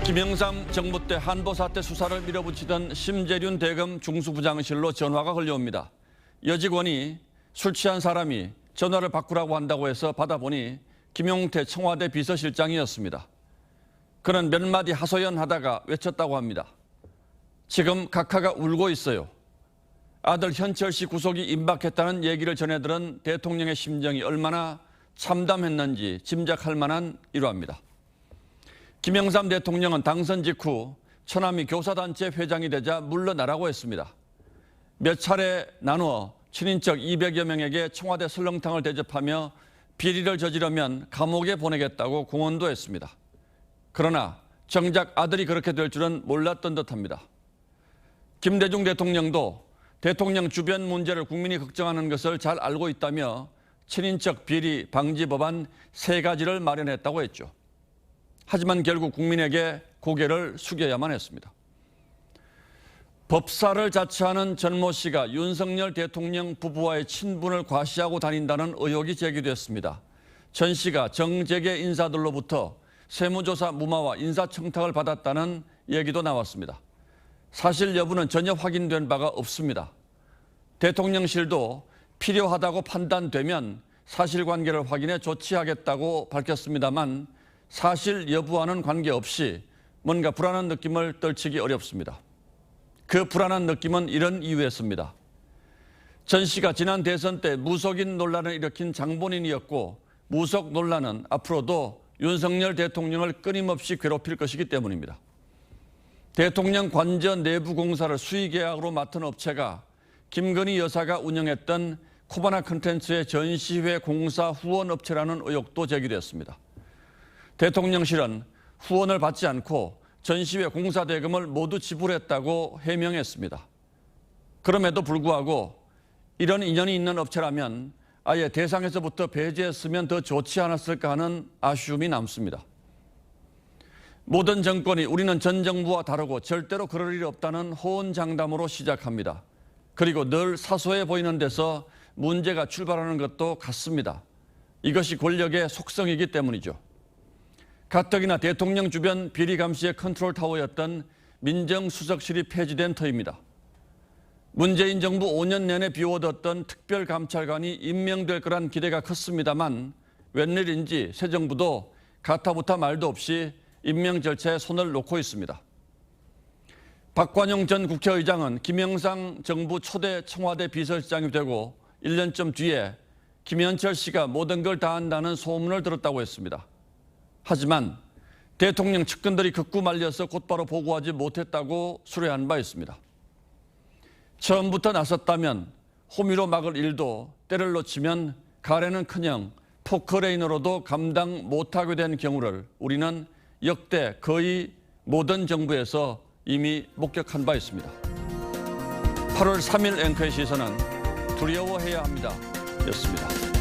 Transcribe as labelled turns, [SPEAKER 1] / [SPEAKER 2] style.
[SPEAKER 1] 김영삼 정부 때 한보 사태 수사를 밀어붙이던 심재륜 대검 중수부장실로 전화가 걸려옵니다. 여직원이 술 취한 사람이 전화를 바꾸라고 한다고 해서 받아보니 김용태 청와대 비서실장이었습니다. 그는 몇 마디 하소연하다가 외쳤다고 합니다. 지금 각하가 울고 있어요. 아들 현철 씨 구속이 임박했다는 얘기를 전해들은 대통령의 심정이 얼마나 참담했는지 짐작할 만한 일화입니다. 김영삼 대통령은 당선 직후 처남이 교사단체 회장이 되자 물러나라고 했습니다. 몇 차례 나누어 친인척 200여 명에게 청와대 설렁탕을 대접하며 비리를 저지르면 감옥에 보내겠다고 공언도 했습니다. 그러나 정작 아들이 그렇게 될 줄은 몰랐던 듯합니다. 김대중 대통령도 대통령 주변 문제를 국민이 걱정하는 것을 잘 알고 있다며 친인척 비리 방지 법안 3가지를 마련했다고 했죠. 하지만 결국 국민에게 고개를 숙여야만 했습니다. 법사를 자처하는 전모 씨가 윤석열 대통령 부부와의 친분을 과시하고 다닌다는 의혹이 제기됐습니다. 전 씨가 정재계 인사들로부터 세무조사 무마와 인사청탁을 받았다는 얘기도 나왔습니다. 사실 여부는 전혀 확인된 바가 없습니다. 대통령실도 필요하다고 판단되면 사실관계를 확인해 조치하겠다고 밝혔습니다만 사실 여부와는 관계없이 뭔가 불안한 느낌을 떨치기 어렵습니다. 그 불안한 느낌은 이런 이유였습니다. 전 씨가 지난 대선 때 무속인 논란을 일으킨 장본인이었고 무속 논란은 앞으로도 윤석열 대통령을 끊임없이 괴롭힐 것이기 때문입니다. 대통령 관저 내부 공사를 수의계약으로 맡은 업체가 김건희 여사가 운영했던 코바나 콘텐츠의 전시회 공사 후원 업체라는 의혹도 제기됐습니다. 대통령실은 후원을 받지 않고 전시회 공사 대금을 모두 지불했다고 해명했습니다. 그럼에도 불구하고 이런 인연이 있는 업체라면 아예 대상에서부터 배제했으면 더 좋지 않았을까 하는 아쉬움이 남습니다. 모든 정권이 우리는 전 정부와 다르고 절대로 그럴 일이 없다는 호언장담으로 시작합니다. 그리고 늘 사소해 보이는 데서 문제가 출발하는 것도 같습니다. 이것이 권력의 속성이기 때문이죠. 가뜩이나 대통령 주변 비리 감시의 컨트롤 타워였던 민정수석실이 폐지된 터입니다. 문재인 정부 5년 내내 비워뒀던 특별감찰관이 임명될 거란 기대가 컸습니다만 웬일인지 새 정부도 가타부타 말도 없이 임명 절차에 손을 놓고 있습니다. 박관용 전 국회의장은 김영삼 정부 초대 청와대 비서실장이 되고 1년쯤 뒤에 김현철 씨가 모든 걸 다 한다는 소문을 들었다고 했습니다. 하지만 대통령 측근들이 극구 말려서 곧바로 보고하지 못했다고 수뢰한 바 있습니다. 처음부터 나섰다면 호미로 막을 일도 때를 놓치면 가래는커녕 포크레인으로도 감당 못하게 된 경우를 우리는 역대 거의 모든 정부에서 이미 목격한 바 있습니다. 8월 3일 앵커의 시선은 두려워해야 합니다. 였습니다.